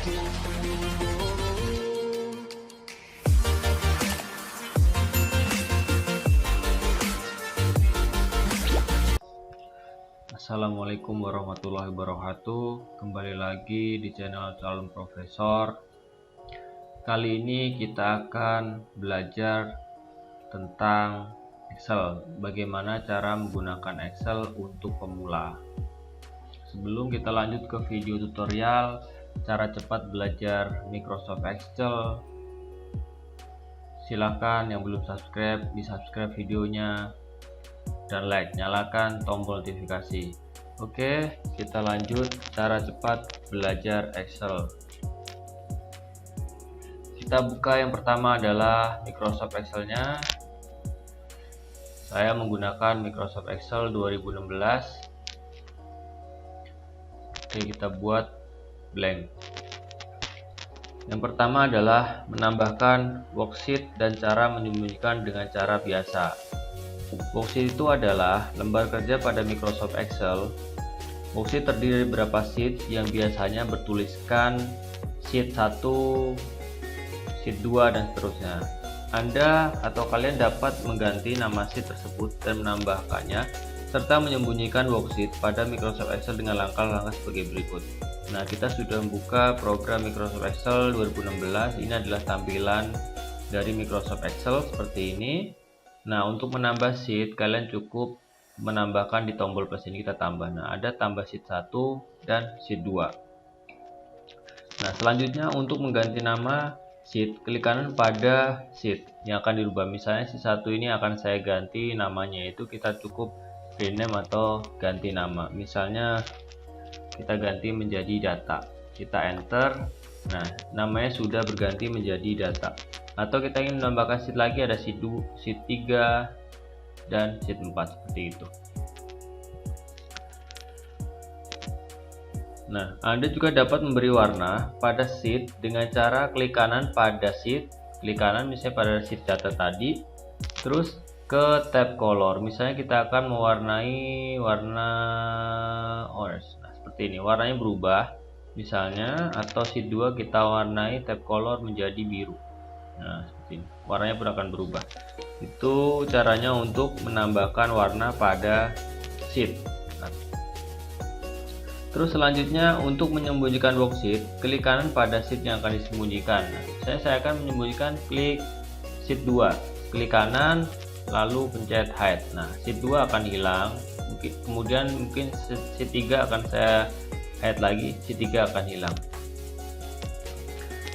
Assalamualaikum warahmatullahi wabarakatuh. Kembali lagi di channel Calon Profesor. Kali ini kita akan belajar tentang Excel, bagaimana cara menggunakan Excel untuk pemula. Sebelum kita lanjut ke video tutorial cara cepat belajar Microsoft Excel, silakan yang belum subscribe di subscribe videonya dan like, nyalakan tombol notifikasi. Oke, kita lanjut cara cepat belajar Excel. Kita buka yang pertama adalah Microsoft Excel-nya. Saya menggunakan Microsoft Excel 2016. Oke, kita buat blank. Yang pertama adalah menambahkan worksheet dan cara menyembunyikan dengan cara biasa. Worksheet itu adalah lembar kerja pada Microsoft Excel. Worksheet terdiri dari beberapa sheet yang biasanya bertuliskan sheet 1, sheet 2, dan seterusnya. Anda atau kalian dapat mengganti nama sheet tersebut dan menambahkannya serta menyembunyikan worksheet pada Microsoft Excel dengan langkah-langkah sebagai berikut. Nah, kita sudah membuka program Microsoft Excel 2016. Ini adalah tampilan dari Microsoft Excel seperti ini. Nah, untuk menambah sheet, kalian cukup menambahkan di tombol plus ini, kita tambah. Nah, ada tambah sheet 1 dan sheet 2. Nah, selanjutnya untuk mengganti nama sheet, klik kanan pada sheet yang akan dirubah. Misalnya sheet 1 ini akan saya ganti namanya, itu kita cukup rename atau ganti nama. Misalnya kita ganti menjadi data. Kita enter. Nah, namanya sudah berganti menjadi data. Atau kita ingin menambahkan sheet lagi, ada sheet 2, sheet 3, dan sheet 4 seperti itu. Nah, Anda juga dapat memberi warna pada sheet dengan cara klik kanan pada sheet, klik kanan misalnya pada sheet data tadi, terus ke tab color. Misalnya kita akan mewarnai warna orange. Nah, seperti ini, warnanya berubah misalnya, atau sheet 2 kita warnai tab color menjadi biru. Nah, seperti ini, warnanya pun akan berubah. Itu caranya untuk menambahkan warna pada sheet. Terus selanjutnya untuk menyembunyikan worksheet, klik kanan pada sheet yang akan disembunyikan. Nah, saya akan menyembunyikan, klik sheet 2, klik kanan lalu pencet hide. Nah, sheet 2 akan hilang. Kemudian mungkin sheet 3 akan saya hide lagi, sheet 3 akan hilang.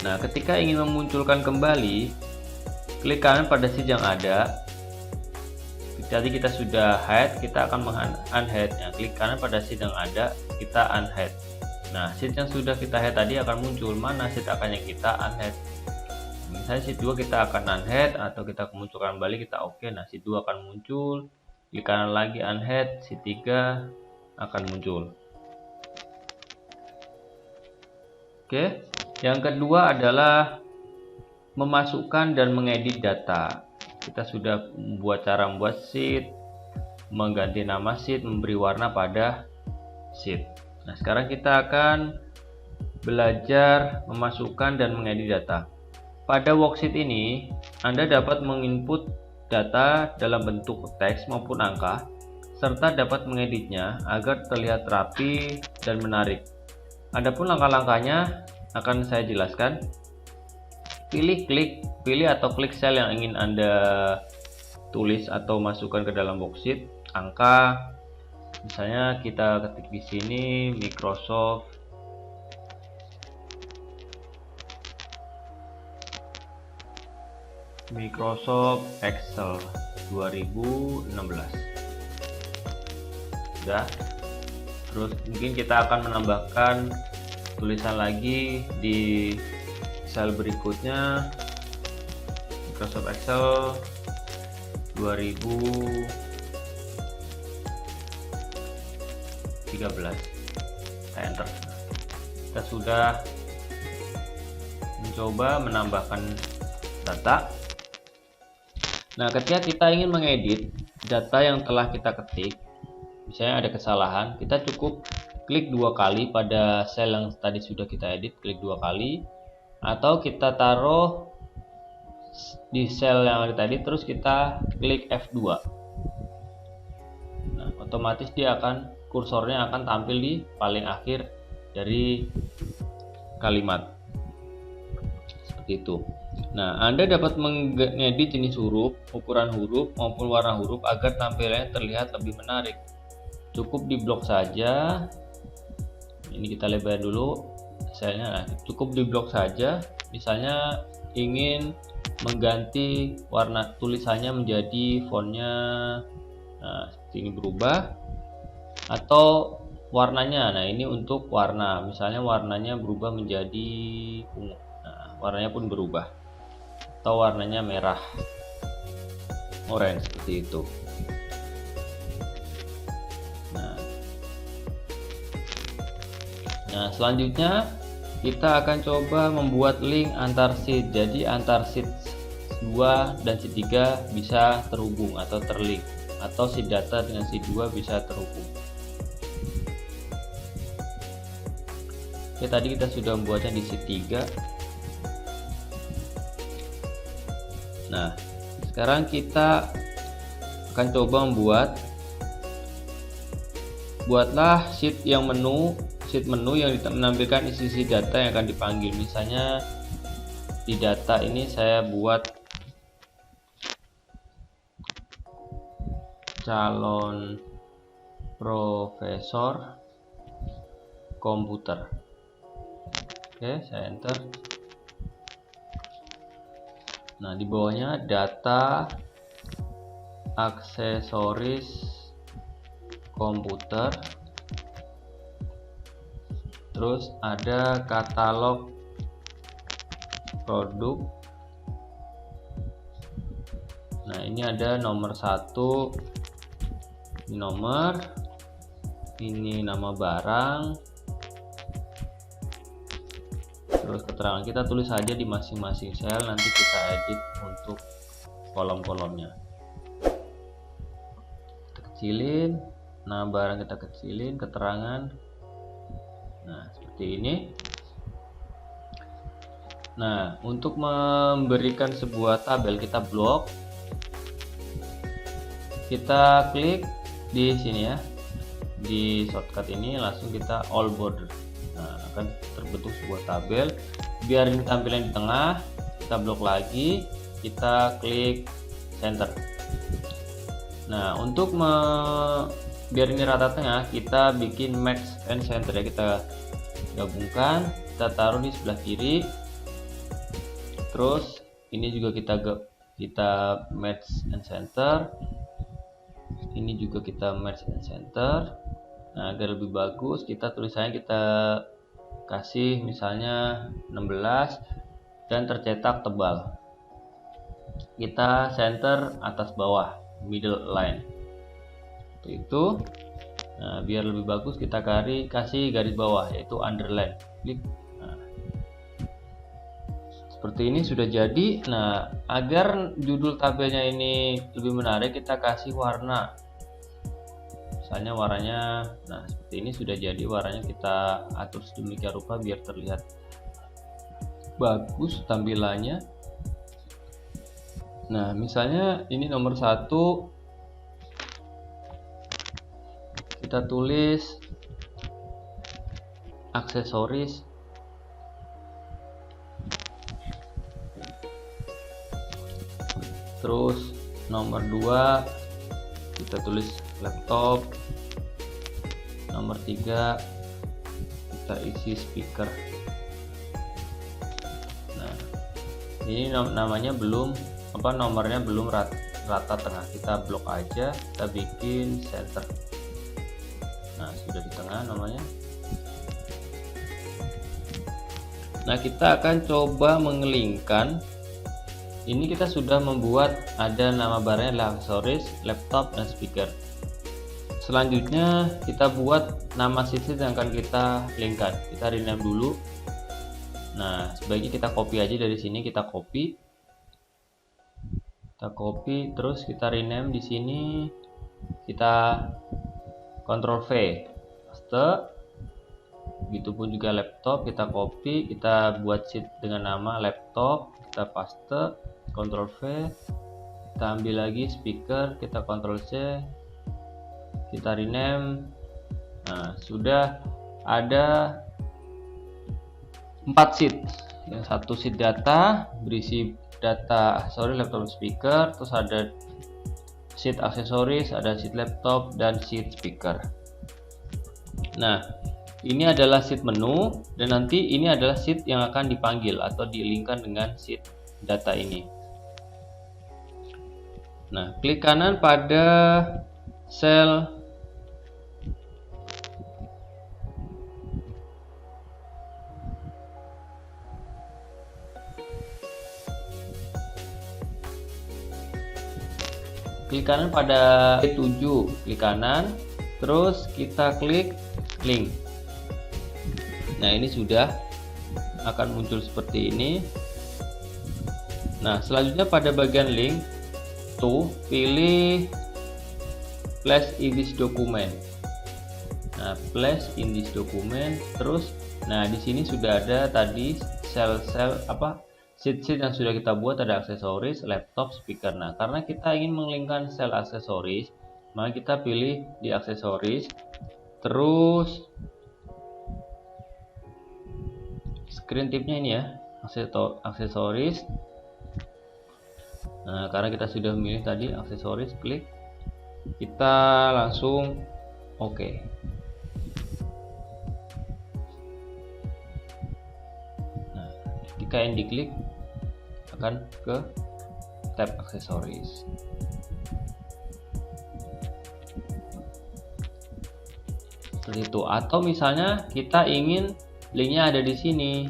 Nah, ketika ingin memunculkan kembali, klik kanan pada sheet yang ada. Jadi kita sudah hide, kita akan unhide. Nah, klik kanan pada sheet yang ada, kita unhide. Nah, sheet yang sudah kita hide tadi akan muncul. Mana sheet akan yang kita unhide? Misalnya sheet 2 kita akan unhide, atau kita munculkan kembali, kita oke. Nah, sheet 2 akan muncul. Klik kanan lagi unhide, sheet 3 akan muncul. Oke. Yang kedua adalah memasukkan dan mengedit data. Kita sudah membuat cara membuat sheet, mengganti nama sheet, memberi warna pada sheet. Nah, sekarang kita akan belajar memasukkan dan mengedit data. Pada worksheet ini, Anda dapat menginput data dalam bentuk teks maupun angka, serta dapat mengeditnya agar terlihat rapi dan menarik. Adapun langkah-langkahnya akan saya jelaskan. Pilih atau klik sel yang ingin Anda tulis atau masukkan ke dalam worksheet. Angka, misalnya kita ketik di sini Microsoft Excel 2016. Sudah. Terus mungkin kita akan menambahkan tulisan lagi di sel berikutnya, Microsoft Excel 2013. Kita enter. Kita sudah mencoba menambahkan data. Nah, ketika kita ingin mengedit data yang telah kita ketik, misalnya ada kesalahan, kita cukup klik 2 kali pada sel yang tadi sudah kita edit, klik 2 kali, atau kita taruh di sel yang kita edit terus kita klik F2. Nah, otomatis dia akan kursornya akan tampil di paling akhir dari kalimat. Seperti itu. Nah, Anda dapat mengedit jenis huruf, ukuran huruf maupun warna huruf agar tampilannya terlihat lebih menarik. Cukup diblok saja. Ini kita lebar dulu selnya. Nah, cukup diblok saja. Misalnya ingin mengganti warna tulisannya menjadi fontnya, nah seperti ini berubah, atau warnanya. Nah, ini untuk warna. Misalnya warnanya berubah menjadi ungu. Nah, warnanya pun berubah. Atau warnanya merah, orange, seperti itu. Nah, selanjutnya kita akan coba membuat link antar sheet. Jadi antar sheet 2 dan sheet 3 bisa terhubung atau terlink, atau sheet data dengan sheet 2 bisa terhubung. Oke, tadi kita sudah membuatnya di sheet 3. Nah, sekarang kita akan coba buatlah sheet yang menu yang menampilkan isi data yang akan dipanggil. Misalnya di data ini saya buat calon profesor komputer. Oke, saya enter. Nah, di bawahnya data aksesoris komputer, terus ada katalog produk. Nah, ini ada nomor 1, ini nomor, ini nama barang, terus keterangan kita tulis saja di masing-masing sel, nanti kita edit untuk kolom-kolomnya. Kita kecilin, nama barang kita kecilin, keterangan. Nah, seperti ini. Nah, untuk memberikan sebuah tabel kita blok, kita klik di sini ya, di shortcut ini langsung kita all border. Nah, akan terbentuk sebuah tabel. Biar ini tampilan di tengah, kita blok lagi, kita klik center. Nah, untuk biar ini rata tengah, kita bikin match and center ya, kita gabungkan, kita taruh di sebelah kiri. Terus ini juga kita match and center. Ini juga kita match and center. Nah, agar lebih bagus, tulisannya kita kasih misalnya 16 dan tercetak tebal. Kita center atas bawah, middle line. Itu. Nah, biar lebih bagus kita kasih garis bawah, yaitu underline. Klik. Nah, seperti ini sudah jadi. Nah, agar judul tabelnya ini lebih menarik, kita kasih warna. Misalnya warnanya, nah seperti ini sudah jadi warnanya, kita atur sedemikian rupa biar terlihat bagus tampilannya. Nah, misalnya ini nomor 1, kita tulis aksesoris. Terus nomor 2 kita tulis laptop. Nomor 3 kita isi speaker. Nah, ini namanya nomornya belum rata tengah, kita blok aja, kita bikin center. Nah, sudah di tengah namanya. Nah, kita akan coba mengelingkan. Ini kita sudah membuat ada nama barangnya adalah aksesoris, laptop, dan speaker. Selanjutnya kita buat nama sheet yang akan kita linkkan. Kita rename dulu. Nah, sebaiknya kita copy aja dari sini, kita copy, terus kita rename di sini, kita Ctrl V, paste. Begitupun juga laptop, kita copy, kita buat sheet dengan nama laptop, kita paste, Ctrl V, kita ambil lagi speaker, kita Ctrl C, kita rename. Nah, sudah ada 4 sheet. Yang satu sheet data berisi data laptop speaker, terus ada sheet aksesoris, ada sheet laptop, dan sheet speaker. Nah, ini adalah sheet menu, dan nanti ini adalah sheet yang akan dipanggil atau di-linkkan dengan sheet data ini. Nah, klik kanan pada sel klik kanan pada B7, klik kanan, terus kita klik link. Nah, ini sudah akan muncul seperti ini. Nah, selanjutnya pada bagian link tuh pilih place in this document. Nah, place in this document, terus nah di sini sudah ada tadi sel-sel sheet-sheet yang sudah kita buat, ada aksesoris, laptop, speaker. Nah, karena kita ingin menglinkkan sel aksesoris, maka kita pilih di aksesoris, terus screen tipnya ini ya, aksesoris. Nah, karena kita sudah memilih tadi aksesoris, klik, kita langsung oke. Nah, ketika yang diklik akan ke tab aksesoris. Seperti itu. Atau misalnya kita ingin linknya ada di sini.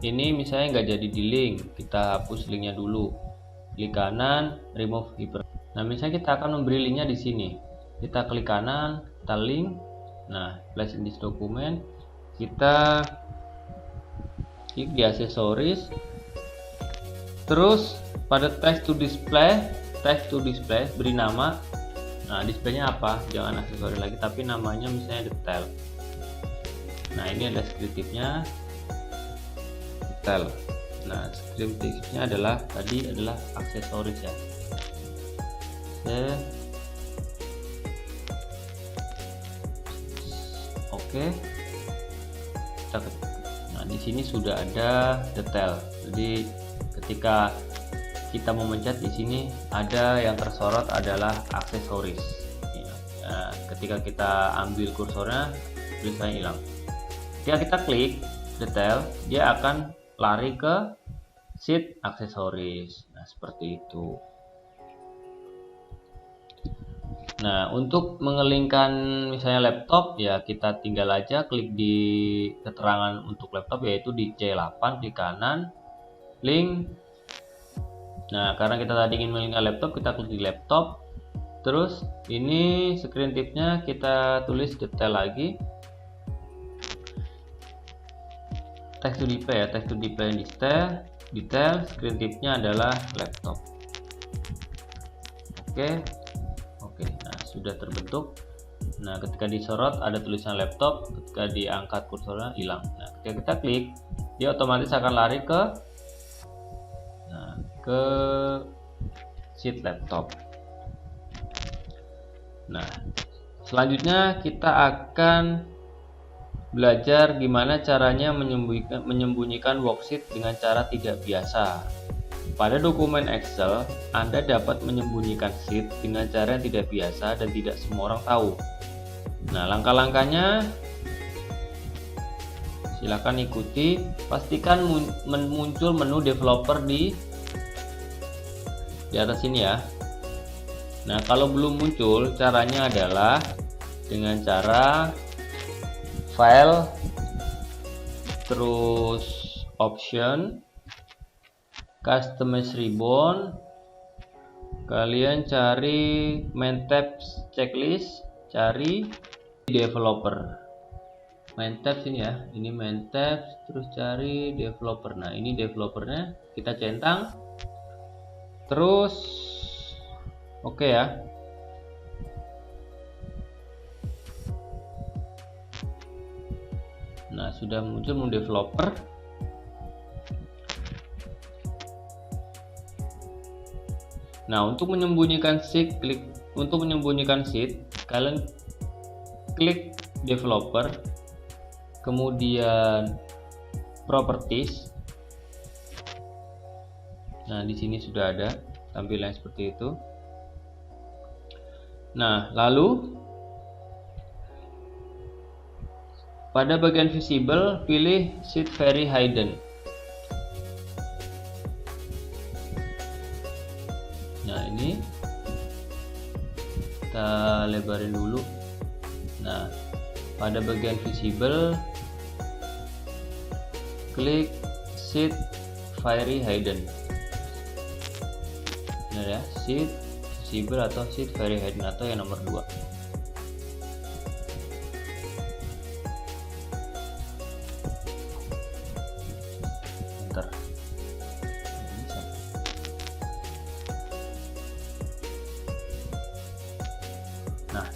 Ini misalnya nggak jadi di link, kita hapus linknya dulu. Klik kanan, remove hyper. Nah, misalnya kita akan memberi linknya di sini. Kita klik kanan, kita link. Nah, place in this document. Kita klik di aksesoris. Terus pada text to display beri nama. Nah, displaynya apa? Jangan aksesoris lagi, tapi namanya misalnya detail. Nah, ini ada deskriptifnya detail. Nah, deskriptifnya adalah tadi adalah aksesoris ya. Oke. Nah, di sini sudah ada detail. Jadi ketika kita memencet di sini ada yang tersorot adalah aksesoris. Nah, ketika kita ambil kursornya tulisannya hilang. Ketika kita klik detail, dia akan lari ke sheet aksesoris. Nah, seperti itu. Nah, untuk mengelingkan misalnya laptop ya, kita tinggal aja klik di keterangan untuk laptop, yaitu di C8, klik kanan, link. Nah, karena kita tadi ingin mengelingkan laptop, kita klik di laptop. Terus ini screen tipnya kita tulis detail lagi. Text to display ya, text to display detail, screen tipnya adalah laptop. Oke, nah sudah terbentuk. Nah, ketika disorot ada tulisan laptop, ketika diangkat kursornya hilang. Nah, ketika kita klik, dia otomatis akan lari ke sheet laptop. Nah, selanjutnya kita akan belajar gimana caranya menyembunyikan worksheet dengan cara tidak biasa. Pada dokumen Excel, Anda dapat menyembunyikan sheet dengan cara yang tidak biasa dan tidak semua orang tahu. Nah, langkah-langkahnya silakan ikuti. Pastikan muncul menu developer di atas sini ya. Nah, kalau belum muncul, caranya adalah dengan cara file, terus option, customize ribbon, kalian cari main tabs checklist, cari developer. Main tabs ini ya, ini main tabs, terus cari developer. Nah, ini developernya kita centang, terus oke ya. Nah, sudah muncul menu developer. Nah, untuk menyembunyikan sheet, kalian klik developer, kemudian properties. Nah, di sini sudah ada tampilan seperti itu. Nah, lalu pada bagian visible pilih sheet very hidden. Nah, ini kita lebarin dulu. Nah, pada bagian visible klik sheet very hidden. Nah ya, sheet visible atau sheet very hidden atau yang nomor 2. Bentar. Nah,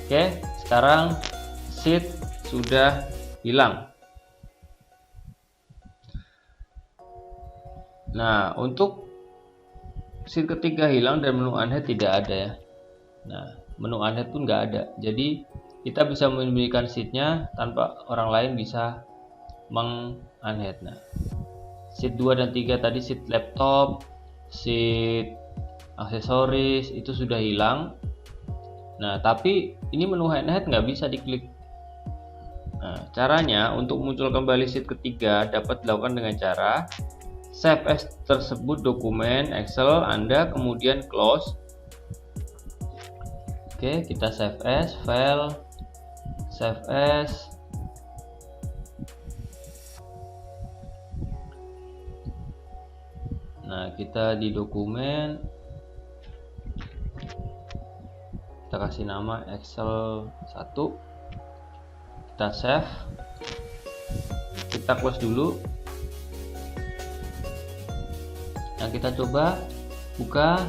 oke, sekarang sheet sudah hilang. Nah, untuk sheet ketiga hilang dan menu unhide tidak ada ya. Nah, menu unhide pun nggak ada. Jadi kita bisa menyembunyikan sheetnya tanpa orang lain bisa meng-unhide. Nah, sheet 2 dan 3 tadi, sheet laptop, sheet aksesoris itu sudah hilang. Nah, tapi ini menu unhide nggak bisa diklik. Nah, caranya untuk muncul kembali sheet ketiga dapat dilakukan dengan cara save as tersebut dokumen Excel Anda, kemudian close. Oke, kita save as, file, save as. Nah, kita di dokumen, kita kasih nama Excel 1, kita save, kita close dulu. Nah, kita coba buka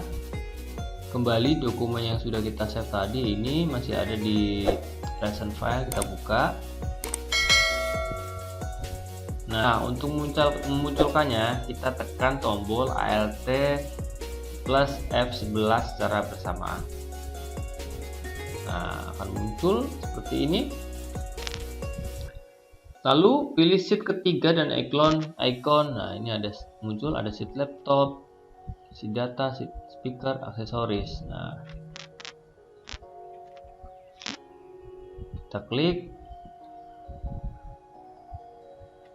kembali dokumen yang sudah kita save tadi. Ini masih ada di recent file, kita buka. Nah, untuk memunculkannya kita tekan tombol Alt plus F11 secara bersamaan. Nah, akan muncul seperti ini. Lalu pilih sheet ketiga dan icon. Nah, ini ada muncul, ada sheet laptop, sheet data, sheet speaker, aksesoris. Nah, kita klik,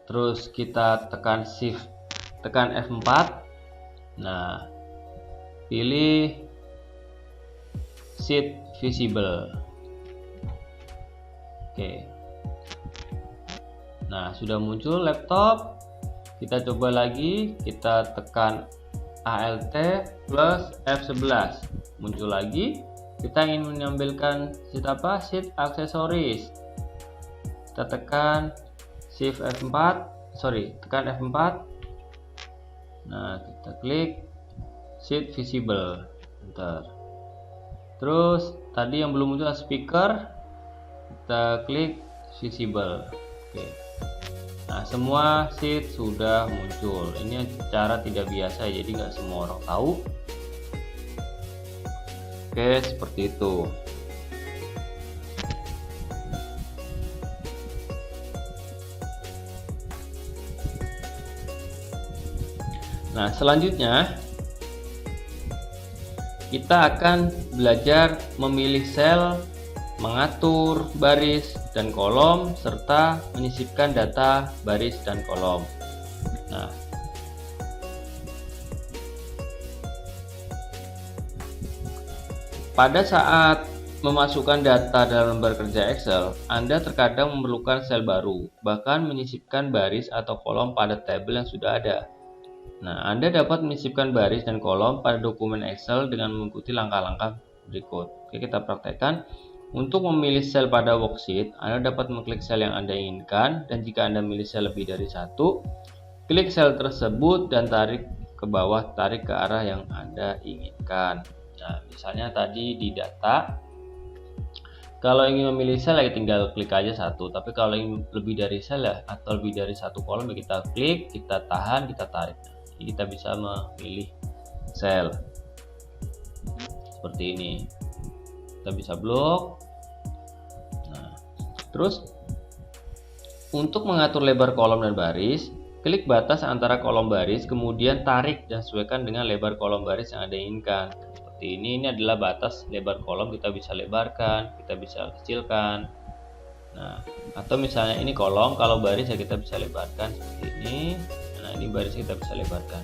terus kita tekan shift, tekan F4. Nah, pilih sheet visible. Oke. Nah, sudah muncul laptop. Kita coba lagi, kita tekan Alt plus F11. Muncul lagi. Kita ingin mengambilkan sheet apa? Sheet aksesoris. Kita tekan Shift F4, tekan F4. Nah, kita klik sheet visible. Bentar. Terus tadi yang belum muncul speaker, kita klik visible. Oke. Nah, semua sheet sudah muncul. Ini cara tidak biasa, jadi nggak semua orang tahu. Oke, seperti itu. Nah, selanjutnya kita akan belajar memilih sel, mengatur baris dan kolom, serta menyisipkan data baris dan kolom. Nah, pada saat memasukkan data dalam lembar kerja Excel, Anda terkadang memerlukan sel baru, bahkan menyisipkan baris atau kolom pada tabel yang sudah ada. Nah, Anda dapat menyisipkan baris dan kolom pada dokumen Excel dengan mengikuti langkah-langkah berikut. Oke, kita praktekkan. Untuk memilih sel pada worksheet, Anda dapat mengklik sel yang Anda inginkan, dan jika Anda memilih sel lebih dari satu, klik sel tersebut dan tarik ke bawah, tarik ke arah yang Anda inginkan. Nah, misalnya tadi di data, Kalau ingin memilih sel ya tinggal klik aja satu, tapi kalau ingin lebih dari sel ya atau lebih dari satu kolom ya kita klik, kita tahan, kita tarik. Jadi kita bisa memilih sel seperti ini. Kita bisa blok. Nah, terus untuk mengatur lebar kolom dan baris, klik batas antara kolom baris, kemudian tarik dan sesuaikan dengan lebar kolom baris yang Anda inginkan. Ini adalah batas lebar kolom, kita bisa lebarkan, kita bisa kecilkan. Nah, atau misalnya ini kolom, kalau baris ya kita bisa lebarkan seperti ini. Nah, ini baris kita bisa lebarkan.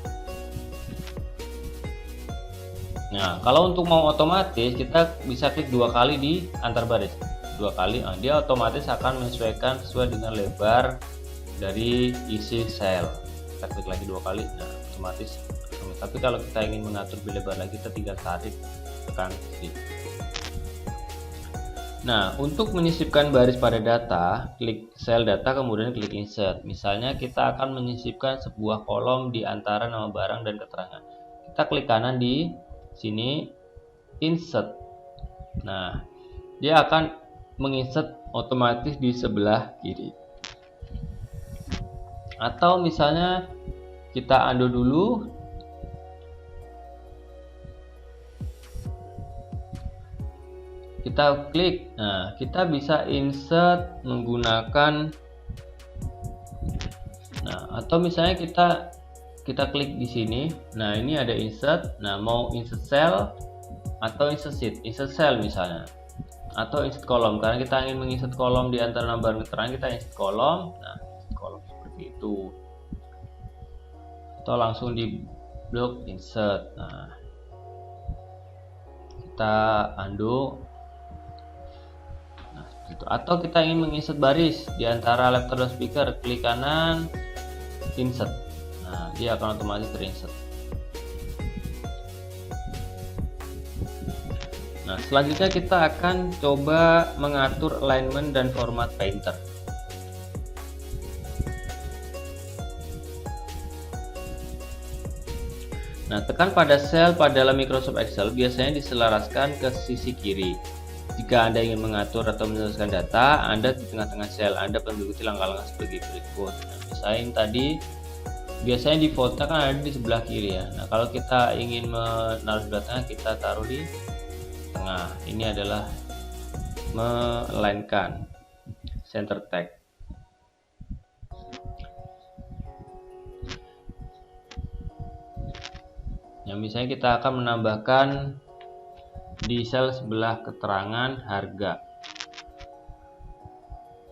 Nah, kalau untuk mau otomatis kita bisa klik 2 kali di antar baris. 2 kali, nah, dia otomatis akan menyesuaikan sesuai dengan lebar dari isi sel. Kita klik lagi 2 kali, nah otomatis. Tapi kalau kita ingin mengatur lebih lebar lagi, kita tinggal tarik, tekan klik. Nah, untuk menyisipkan baris pada data, klik sel data kemudian klik insert. Misalnya kita akan menyisipkan sebuah kolom di antara nama barang dan keterangan. Kita klik kanan di sini insert. Nah, dia akan menginsert otomatis di sebelah kiri. Atau misalnya kita undo dulu. Kita klik, nah kita bisa insert menggunakan, nah atau misalnya kita klik di sini, nah ini ada insert, nah mau insert cell atau insert sheet, insert cell misalnya, atau insert kolom, karena kita ingin menginsert kolom di antara nama barang keterangan, kita insert kolom, nah kolom seperti itu, atau langsung di blok insert. Nah kita undo. Atau kita ingin menginsert baris di antara laptop dan speaker, klik kanan insert. Nah, dia akan otomatis terinsert. Nah, selanjutnya kita akan coba mengatur alignment dan format painter. Nah, tekan pada sel pada dalam Microsoft Excel, biasanya diselaraskan ke sisi kiri. Jika Anda ingin mengatur atau menyelesaikan data, Anda di tengah-tengah sel, Anda perlu mengikuti langkah-langkah sebagai berikut. Nah, misalnya tadi, biasanya defaultnya kan ada di sebelah kiri ya. Nah, kalau kita ingin menaruh sebelah tengah, kita taruh di tengah. Ini adalah melainkan center tag. Nah, misalnya kita akan menambahkan di sel sebelah keterangan harga.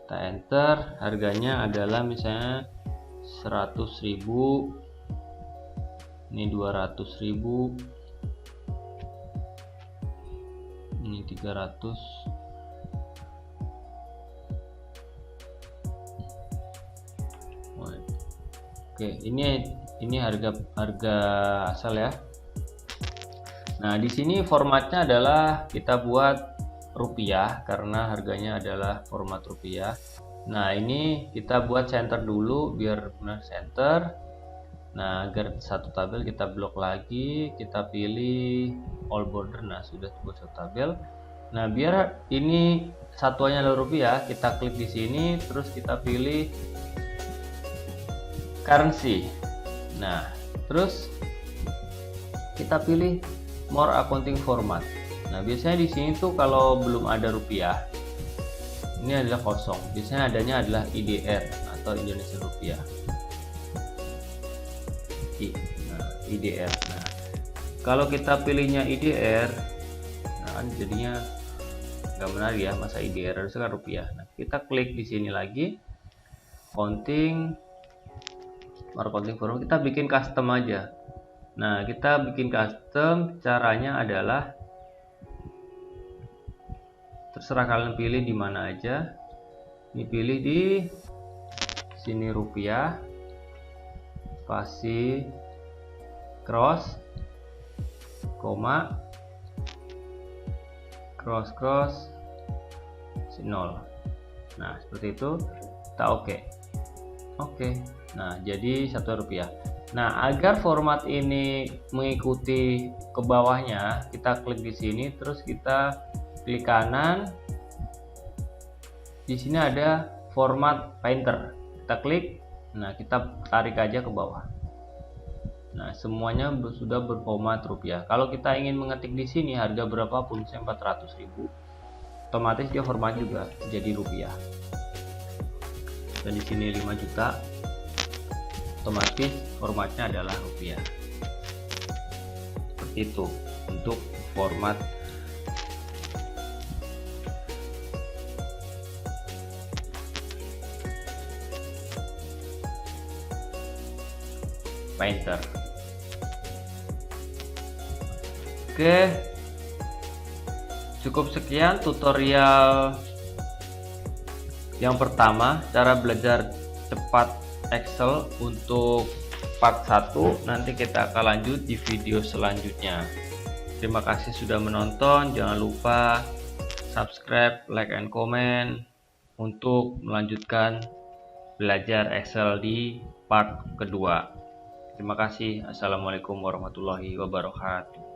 Kita enter, harganya adalah misalnya 100.000, ini 200.000, ini 300. Oke, ini harga asal ya. Nah, di sini formatnya adalah kita buat rupiah karena harganya adalah format rupiah. Nah, ini kita buat center dulu biar benar center. Nah, agar satu tabel kita blok lagi, kita pilih all border. Nah, sudah buat satu tabel. Nah, biar ini satuannya adalah rupiah, kita klik di sini terus kita pilih currency. Nah, terus kita pilih more accounting format. Nah, biasanya di sini tuh kalau belum ada rupiah, ini adalah kosong. Biasanya adanya adalah IDR atau Indonesia rupiah. Nah, IDR. Nah, kalau kita pilihnya IDR, nah kan jadinya nggak menarik ya, masa IDR harusnya kan rupiah. Nah, kita klik di sini lagi, accounting, more accounting format. Kita bikin custom aja. Nah, kita bikin custom, caranya adalah terserah kalian pilih di mana aja. Ini pilih di sini rupiah, spasi, cross, koma, cross, 0. Nah, seperti itu. Kita oke. Nah, jadi Rp1. Nah, agar format ini mengikuti ke bawahnya, kita klik di sini, terus kita klik kanan, Di sini ada format painter. Kita klik, nah kita tarik aja ke bawah. Nah, semuanya sudah berformat rupiah. Kalau kita ingin mengetik di sini harga berapapun, misalnya 400.000, otomatis dia format juga jadi rupiah. Dan di sini 5 juta, otomatis formatnya adalah rupiah. Seperti itu untuk format painter. Oke, cukup sekian tutorial yang pertama, cara belajar cepat Excel untuk part 1. Nanti kita akan lanjut di video selanjutnya. Terima kasih sudah menonton. Jangan lupa subscribe, like, and comment untuk melanjutkan belajar Excel di part kedua. Terima kasih. Assalamualaikum warahmatullahi wabarakatuh.